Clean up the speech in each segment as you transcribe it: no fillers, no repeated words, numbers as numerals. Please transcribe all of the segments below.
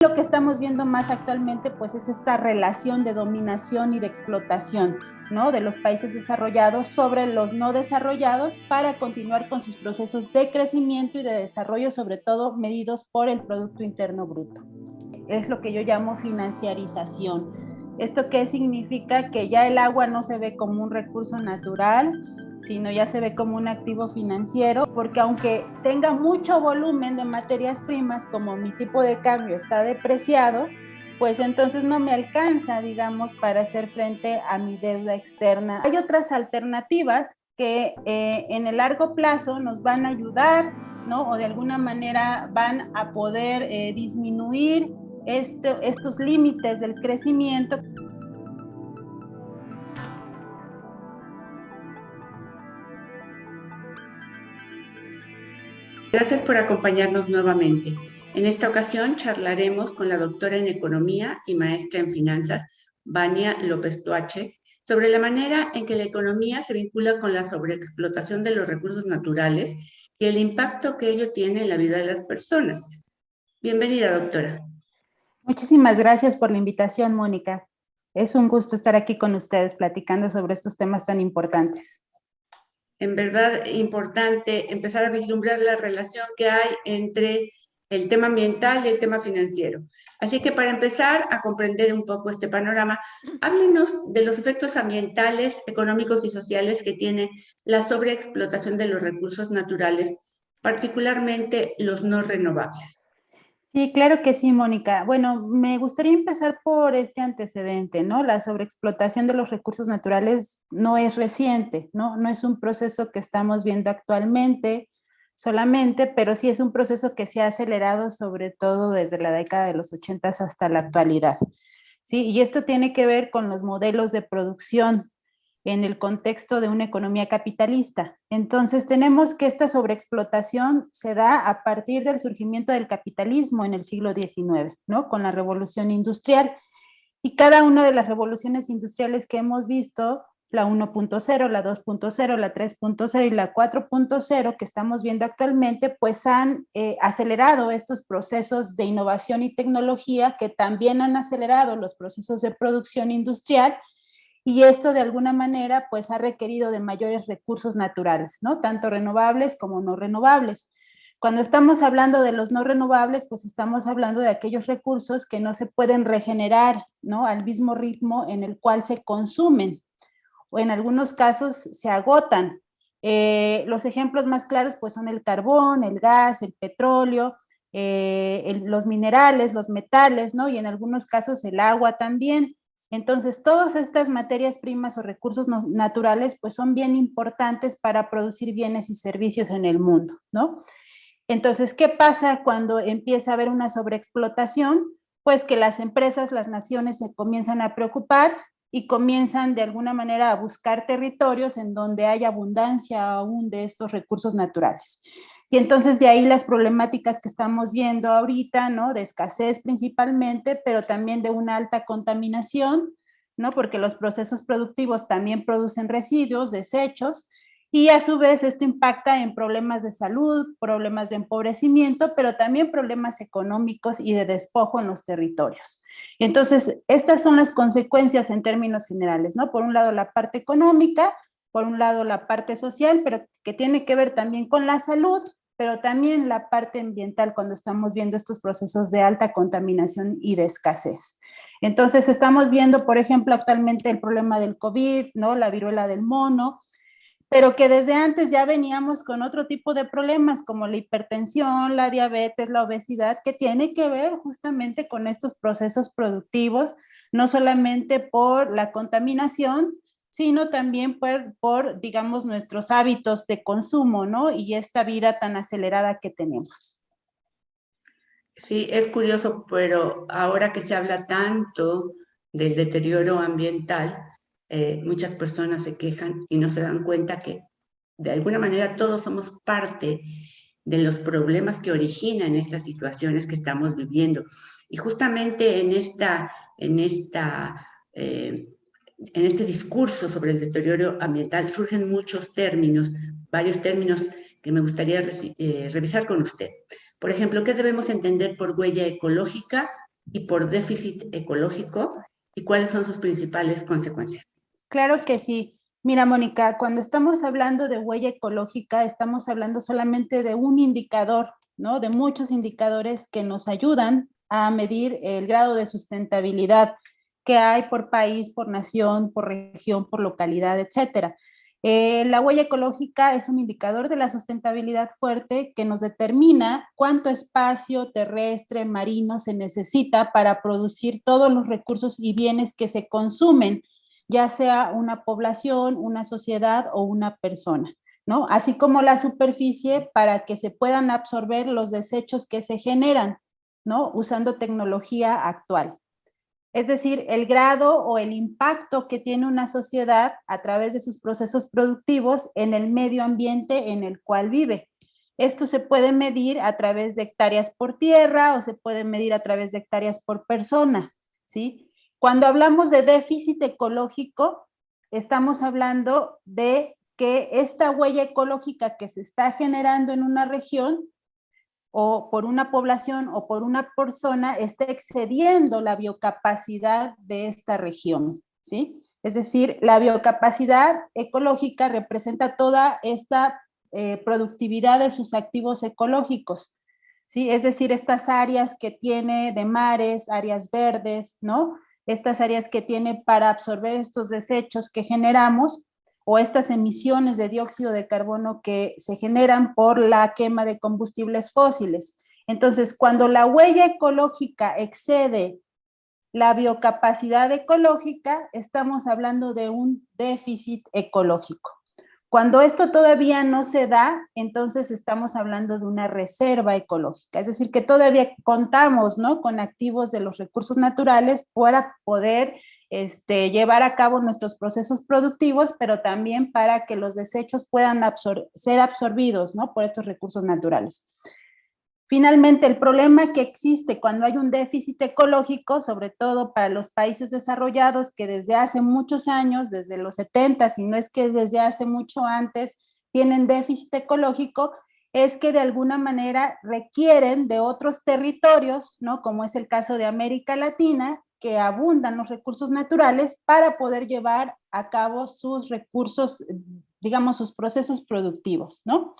Lo que estamos viendo más actualmente pues es esta relación de dominación y de explotación, ¿no?, de los países desarrollados sobre los no desarrollados para continuar con sus procesos de crecimiento y de desarrollo, sobre todo medidos por el Producto Interno Bruto. Es lo que yo llamo financiarización. ¿Esto qué significa? Que ya el agua no se ve como un recurso natural, sino ya se ve como un activo financiero, porque aunque tenga mucho volumen de materias primas, como mi tipo de cambio está depreciado, pues entonces no me alcanza, digamos, para hacer frente a mi deuda externa. Hay otras alternativas que en el largo plazo nos van a ayudar, ¿no?, o de alguna manera van a poder disminuir estos límites del crecimiento. Gracias por acompañarnos nuevamente. En esta ocasión charlaremos con la doctora en Economía y maestra en Finanzas, Vania López Tuache, sobre la manera en que la economía se vincula con la sobreexplotación de los recursos naturales y el impacto que ello tiene en la vida de las personas. Bienvenida, doctora. Muchísimas gracias por la invitación, Mónica. Es un gusto estar aquí con ustedes platicando sobre estos temas tan importantes. En verdad, importante empezar a vislumbrar la relación que hay entre el tema ambiental y el tema financiero. Así que para empezar a comprender un poco este panorama, háblenos de los efectos ambientales, económicos y sociales que tiene la sobreexplotación de los recursos naturales, particularmente los no renovables. Sí, claro que sí, Mónica. Bueno, me gustaría empezar por este antecedente, ¿no? La sobreexplotación de los recursos naturales no es reciente, ¿no? No es un proceso que estamos viendo actualmente solamente, pero sí es un proceso que se ha acelerado sobre todo desde la década de los 80 hasta la actualidad, ¿sí? Y esto tiene que ver con los modelos de producción en el contexto de una economía capitalista. Entonces, tenemos que esta sobreexplotación se da a partir del surgimiento del capitalismo en el siglo XIX, ¿no?, con la revolución industrial. Y cada una de las revoluciones industriales que hemos visto, la 1.0, la 2.0, la 3.0 y la 4.0 que estamos viendo actualmente, pues han acelerado estos procesos de innovación y tecnología que también han acelerado los procesos de producción industrial, y esto de alguna manera pues ha requerido de mayores recursos naturales, ¿no?, tanto renovables como no renovables. Cuando estamos hablando de los no renovables, pues estamos hablando de aquellos recursos que no se pueden regenerar, ¿no?, al mismo ritmo en el cual se consumen, o en algunos casos se agotan. Los ejemplos más claros pues son el carbón, el gas, el petróleo, los minerales, los metales, ¿no?, y en algunos casos el agua también. Entonces, todas estas materias primas o recursos naturales pues son bien importantes para producir bienes y servicios en el mundo, ¿no? Entonces, ¿qué pasa cuando empieza a haber una sobreexplotación? Pues que las empresas, las naciones se comienzan a preocupar y comienzan de alguna manera a buscar territorios en donde haya abundancia aún de estos recursos naturales. Y entonces de ahí las problemáticas que estamos viendo ahorita, ¿no?, de escasez principalmente, pero también de una alta contaminación, ¿no?, porque los procesos productivos también producen residuos, desechos, y a su vez esto impacta en problemas de salud, problemas de empobrecimiento, pero también problemas económicos y de despojo en los territorios. Entonces, estas son las consecuencias en términos generales, ¿no? Por un lado la parte económica, por un lado la parte social, pero que tiene que ver también con la salud, pero también la parte ambiental cuando estamos viendo estos procesos de alta contaminación y de escasez. Entonces, estamos viendo, por ejemplo, actualmente el problema del COVID, ¿no?, la viruela del mono, pero que desde antes ya veníamos con otro tipo de problemas como la hipertensión, la diabetes, la obesidad, que tiene que ver justamente con estos procesos productivos, no solamente por la contaminación, sino también digamos, nuestros hábitos de consumo, ¿no?, y esta vida tan acelerada que tenemos. Sí, es curioso, pero ahora que se habla tanto del deterioro ambiental, muchas personas se quejan y no se dan cuenta que de alguna manera todos somos parte de los problemas que originan estas situaciones que estamos viviendo. Y justamente en este discurso sobre el deterioro ambiental surgen muchos términos, varios términos que me gustaría revisar con usted. Por ejemplo, ¿qué debemos entender por huella ecológica y por déficit ecológico y cuáles son sus principales consecuencias? Claro que sí. Mira, Mónica, cuando estamos hablando de huella ecológica, estamos hablando solamente de un indicador, ¿no? De muchos indicadores que nos ayudan a medir el grado de sustentabilidad que hay por país, por nación, por región, por localidad, etcétera. La huella ecológica es un indicador de la sustentabilidad fuerte que nos determina cuánto espacio terrestre, marino se necesita para producir todos los recursos y bienes que se consumen, ya sea una población, una sociedad o una persona, ¿no? Así como la superficie para que se puedan absorber los desechos que se generan, ¿no? Usando tecnología actual. Es decir, el grado o el impacto que tiene una sociedad a través de sus procesos productivos en el medio ambiente en el cual vive. Esto se puede medir a través de hectáreas por tierra o se puede medir a través de hectáreas por persona, ¿sí? Cuando hablamos de déficit ecológico, estamos hablando de que esta huella ecológica que se está generando en una región o por una población o por una persona esté excediendo la biocapacidad de esta región, ¿sí? Es decir, la biocapacidad ecológica representa toda esta productividad de sus activos ecológicos, ¿sí? Es decir, estas áreas que tiene de mares, áreas verdes, ¿no? Estas áreas que tiene para absorber estos desechos que generamos o estas emisiones de dióxido de carbono que se generan por la quema de combustibles fósiles. Entonces, cuando la huella ecológica excede la biocapacidad ecológica, estamos hablando de un déficit ecológico. Cuando esto todavía no se da, entonces estamos hablando de una reserva ecológica, es decir, que todavía contamos, ¿no?, con activos de los recursos naturales para poder llevar a cabo nuestros procesos productivos, pero también para que los desechos puedan ser absorbidos, ¿no?, por estos recursos naturales. Finalmente, el problema que existe cuando hay un déficit ecológico, sobre todo para los países desarrollados, que desde hace muchos años, desde los 70, si no es que desde hace mucho antes, tienen déficit ecológico, es que de alguna manera requieren de otros territorios, ¿no?, como es el caso de América Latina, que abundan los recursos naturales para poder llevar a cabo sus recursos, digamos, sus procesos productivos, ¿no?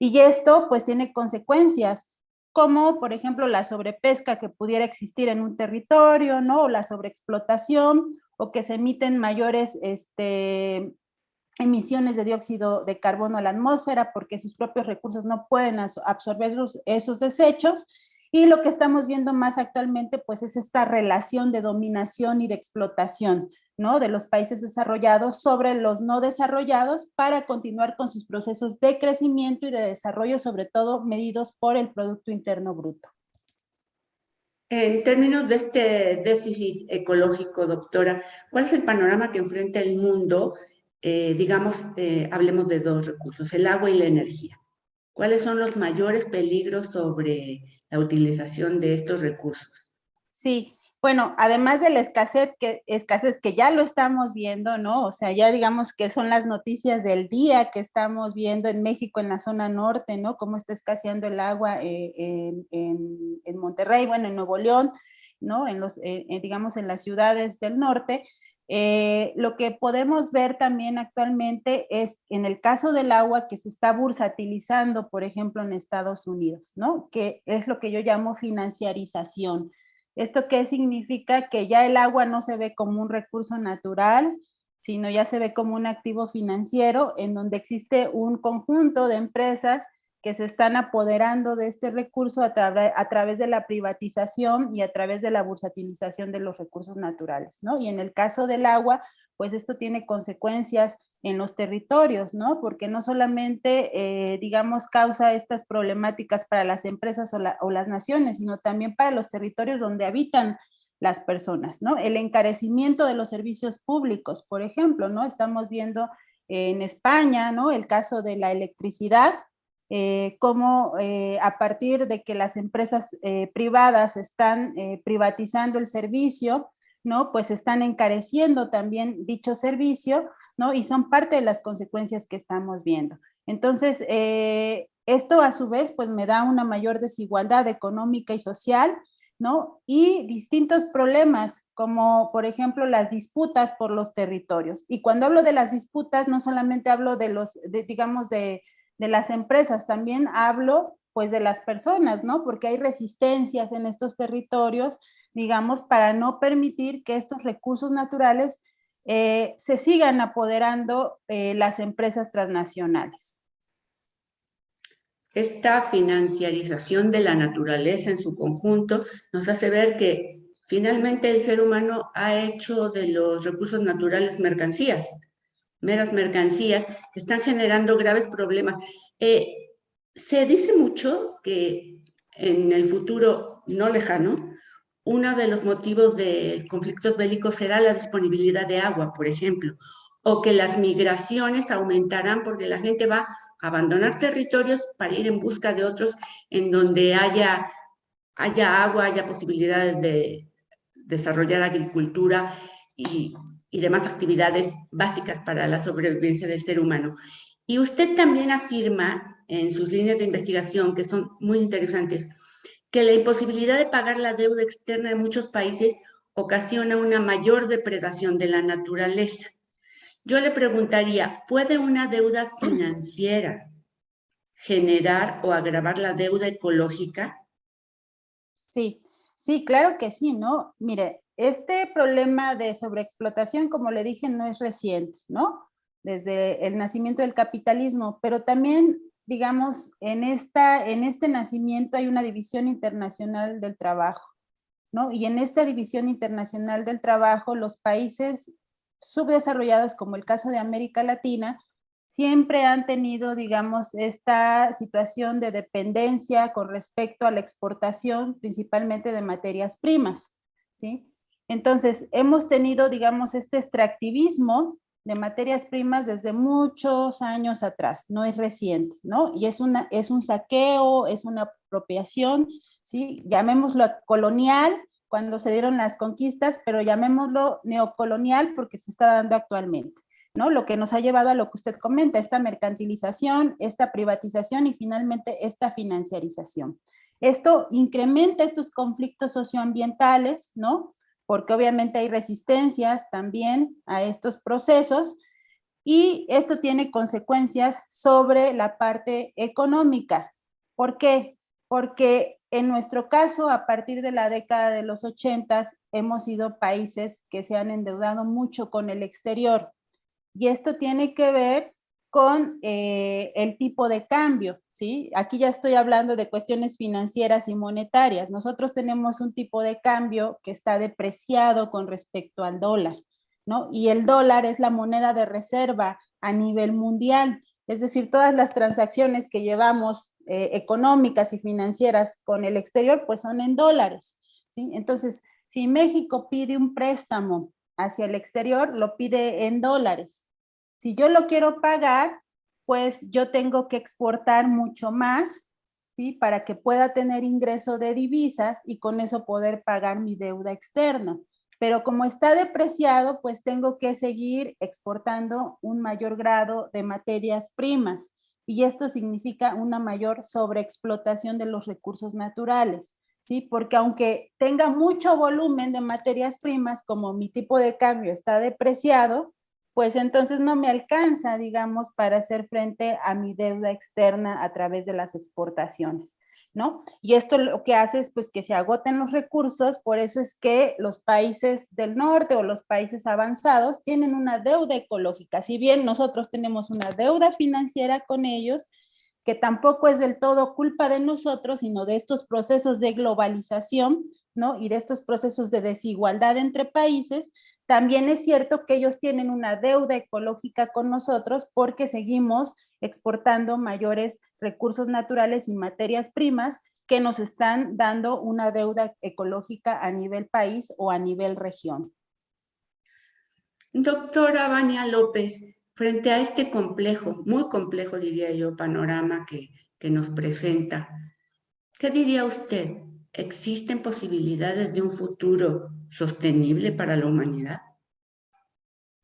Y esto pues tiene consecuencias como por ejemplo la sobrepesca que pudiera existir en un territorio, ¿no? O la sobreexplotación, o que se emiten mayores emisiones de dióxido de carbono a la atmósfera porque sus propios recursos no pueden absorber esos desechos. Y lo que estamos viendo más actualmente, pues, es esta relación de dominación y de explotación, ¿no?, de los países desarrollados sobre los no desarrollados para continuar con sus procesos de crecimiento y de desarrollo, sobre todo medidos por el Producto Interno Bruto. En términos de este déficit ecológico, doctora, ¿cuál es el panorama que enfrenta el mundo? Hablemos de dos recursos, el agua y la energía. ¿Cuáles son los mayores peligros sobre la utilización de estos recursos? Sí, bueno, además de la escasez que ya lo estamos viendo, ¿no? O sea, ya digamos que son las noticias del día que estamos viendo en México, en la zona norte, ¿no? Cómo está escaseando el agua en Monterrey, bueno, en Nuevo León, ¿no? Digamos, en las ciudades del norte. Lo que podemos ver también actualmente es, en el caso del agua, que se está bursatilizando, por ejemplo, en Estados Unidos, ¿no? Que es lo que yo llamo financiarización. ¿Esto qué significa? Que ya el agua no se ve como un recurso natural, sino ya se ve como un activo financiero en donde existe un conjunto de empresas que se están apoderando de este recurso a través de la privatización y a través de la bursatilización de los recursos naturales, ¿no? Y en el caso del agua, pues esto tiene consecuencias en los territorios, ¿no? Porque no solamente, digamos, causa estas problemáticas para las empresas o las naciones, sino también para los territorios donde habitan las personas, ¿no? El encarecimiento de los servicios públicos, por ejemplo, ¿no? Estamos viendo en España, ¿no?, el caso de la electricidad, cómo a partir de que las empresas privadas están privatizando el servicio, ¿no?, pues están encareciendo también dicho servicio, ¿no? Y son parte de las consecuencias que estamos viendo. Entonces, esto a su vez, pues me da una mayor desigualdad económica y social, ¿no? Y distintos problemas, como por ejemplo las disputas por los territorios. Y cuando hablo de las disputas, no solamente hablo de digamos, de las empresas, también hablo pues de las personas, ¿no? Porque hay resistencias en estos territorios, digamos, para no permitir que estos recursos naturales se sigan apoderando las empresas transnacionales. Esta financiarización de la naturaleza en su conjunto nos hace ver que finalmente el ser humano ha hecho de los recursos naturales mercancías, meras mercancías que están generando graves problemas. Se dice mucho que en el futuro no lejano, uno de los motivos de conflictos bélicos será la disponibilidad de agua, por ejemplo, o que las migraciones aumentarán porque la gente va a abandonar territorios para ir en busca de otros en donde haya agua, haya posibilidades de desarrollar agricultura y demás actividades básicas para la sobrevivencia del ser humano. Y usted también afirma en sus líneas de investigación, que son muy interesantes, que la imposibilidad de pagar la deuda externa de muchos países ocasiona una mayor depredación de la naturaleza. Yo le preguntaría, ¿puede una deuda financiera generar o agravar la deuda ecológica? Sí, sí, claro que sí, ¿no? Mire, este problema de sobreexplotación, como le dije, no es reciente, ¿no? Desde el nacimiento del capitalismo, pero también, digamos, en este nacimiento hay una división internacional del trabajo, ¿no? Y en esta división internacional del trabajo, los países subdesarrollados, como el caso de América Latina, siempre han tenido, digamos, esta situación de dependencia con respecto a la exportación, principalmente de materias primas, ¿sí? Entonces, hemos tenido, digamos, este extractivismo de materias primas desde muchos años atrás, no es reciente, ¿no? Y es un saqueo, es una apropiación, ¿sí? Llamémoslo colonial cuando se dieron las conquistas, pero llamémoslo neocolonial porque se está dando actualmente, ¿no? Lo que nos ha llevado a lo que usted comenta, esta mercantilización, esta privatización y finalmente esta financiarización. Esto incrementa estos conflictos socioambientales, ¿no? Porque obviamente hay resistencias también a estos procesos y esto tiene consecuencias sobre la parte económica. ¿Por qué? Porque en nuestro caso, a partir de la década de los 80, hemos sido países que se han endeudado mucho con el exterior. Y esto tiene que ver con el tipo de cambio, ¿sí? Aquí ya estoy hablando de cuestiones financieras y monetarias. Nosotros tenemos un tipo de cambio que está depreciado con respecto al dólar, ¿no? Y el dólar es la moneda de reserva a nivel mundial. Es decir, todas las transacciones que llevamos económicas y financieras con el exterior, pues son en dólares, ¿sí? Entonces, si México pide un préstamo hacia el exterior, lo pide en dólares. Si yo lo quiero pagar, pues yo tengo que exportar mucho más, ¿sí? Para que pueda tener ingreso de divisas y con eso poder pagar mi deuda externa. Pero como está depreciado, pues tengo que seguir exportando un mayor grado de materias primas. Y esto significa una mayor sobreexplotación de los recursos naturales. ¿Sí? Porque aunque tenga mucho volumen de materias primas, como mi tipo de cambio está depreciado, pues entonces no me alcanza, digamos, para hacer frente a mi deuda externa a través de las exportaciones, ¿no? Y esto lo que hace es pues que se agoten los recursos, por eso es que los países del norte o los países avanzados tienen una deuda ecológica, si bien nosotros tenemos una deuda financiera con ellos, que tampoco es del todo culpa de nosotros, sino de estos procesos de globalización, ¿no? Y de estos procesos de desigualdad entre países. También es cierto que ellos tienen una deuda ecológica con nosotros porque seguimos exportando mayores recursos naturales y materias primas que nos están dando una deuda ecológica a nivel país o a nivel región. Doctora Vania López, frente a este complejo, muy complejo diría yo, panorama que nos presenta, ¿qué diría usted? ¿Existen posibilidades de un futuro sostenible para la humanidad?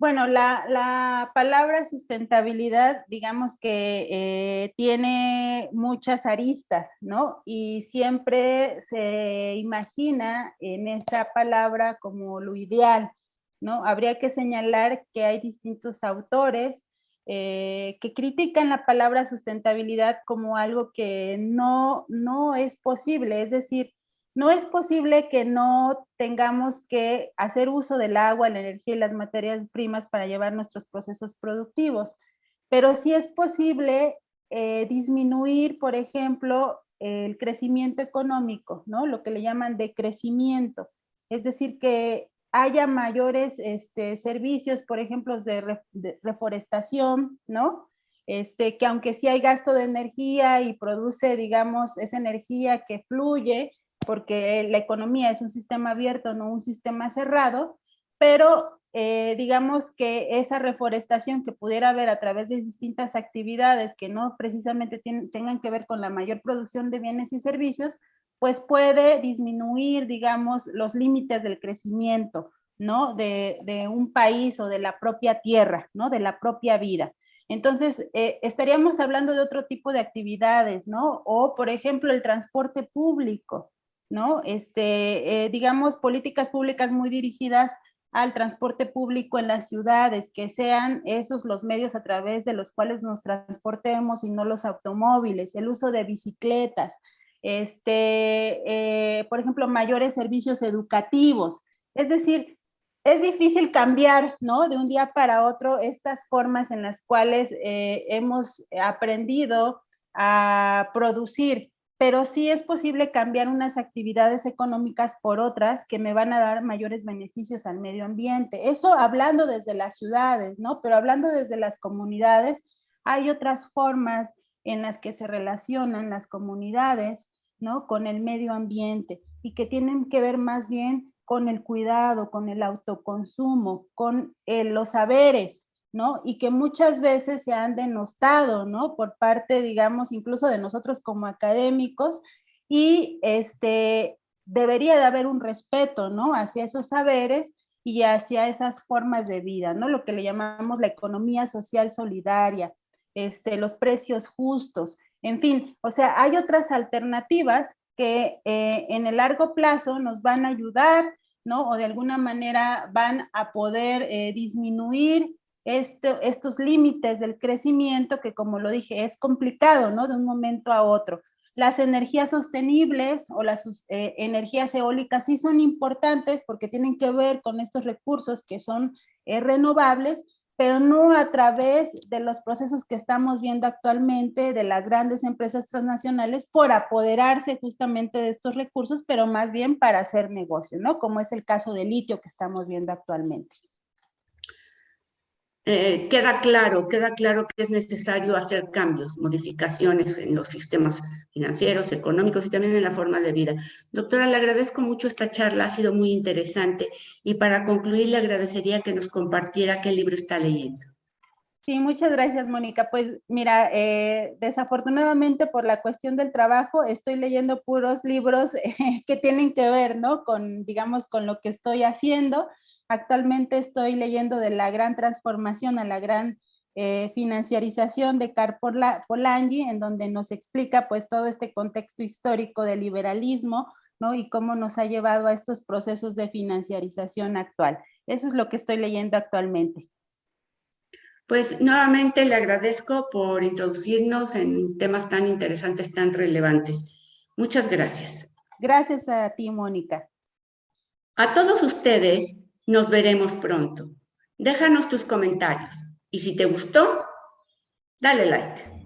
Bueno, la palabra sustentabilidad, digamos que tiene muchas aristas, ¿no? Y siempre se imagina en esa palabra como lo ideal, ¿no? Habría que señalar que hay distintos autores que critican la palabra sustentabilidad como algo que no es posible, es decir, no es posible que no tengamos que hacer uso del agua, la energía y las materias primas para llevar nuestros procesos productivos, pero sí es posible disminuir, por ejemplo, el crecimiento económico, ¿no? Lo que le llaman decrecimiento, es decir, que haya mayores servicios, por ejemplo, de reforestación, ¿no? Que aunque sí hay gasto de energía y produce, digamos, esa energía que fluye, porque la economía es un sistema abierto, no un sistema cerrado, pero digamos que esa reforestación que pudiera haber a través de distintas actividades que no precisamente tengan que ver con la mayor producción de bienes y servicios, pues puede disminuir, digamos, los límites del crecimiento, ¿no? De un país o de la propia tierra, ¿no? De la propia vida. Entonces, estaríamos hablando de otro tipo de actividades, ¿no? O, por ejemplo, el transporte público, ¿no? Digamos, políticas públicas muy dirigidas al transporte público en las ciudades, que sean esos los medios a través de los cuales nos transportemos y no los automóviles, el uso de bicicletas, por ejemplo, mayores servicios educativos. Es decir, es difícil cambiar, ¿no? De un día para otro estas formas en las cuales hemos aprendido a producir, pero sí es posible cambiar unas actividades económicas por otras que me van a dar mayores beneficios al medio ambiente. Eso hablando desde las ciudades, ¿no? Pero hablando desde las comunidades, hay otras formas en las que se relacionan las comunidades, ¿no? Con el medio ambiente y que tienen que ver más bien con el cuidado, con el autoconsumo, con los saberes, ¿no? Y que muchas veces se han denostado, ¿no? Por parte, digamos, incluso de nosotros como académicos, y debería de haber un respeto, ¿no? Hacia esos saberes y hacia esas formas de vida, ¿no? Lo que le llamamos la economía social solidaria, los precios justos, en fin, o sea, hay otras alternativas que en el largo plazo nos van a ayudar, ¿no? O de alguna manera van a poder disminuir estos límites del crecimiento que, como lo dije, es complicado, ¿no? De un momento a otro. Las energías sostenibles o las energías eólicas sí son importantes porque tienen que ver con estos recursos que son renovables, pero no a través de los procesos que estamos viendo actualmente de las grandes empresas transnacionales por apoderarse justamente de estos recursos, pero más bien para hacer negocio, ¿no? Como es el caso del litio que estamos viendo actualmente. Queda claro que es necesario hacer cambios, modificaciones en los sistemas financieros, económicos y también en la forma de vida. Doctora, le agradezco mucho esta charla, ha sido muy interesante y para concluir le agradecería que nos compartiera qué libro está leyendo. Sí, muchas gracias, Mónica. Pues mira, desafortunadamente por la cuestión del trabajo estoy leyendo puros libros que tienen que ver, ¿no? Con, digamos, con lo que estoy haciendo. Actualmente estoy leyendo de la gran transformación a la gran financiarización de Carl Polanyi, en donde nos explica pues todo este contexto histórico del liberalismo, ¿no? Y cómo nos ha llevado a estos procesos de financiarización actual. Eso es lo que estoy leyendo actualmente. Pues nuevamente le agradezco por introducirnos en temas tan interesantes, tan relevantes. Muchas gracias. Gracias a ti, Mónica. A todos ustedes nos veremos pronto. Déjanos tus comentarios y si te gustó, dale like.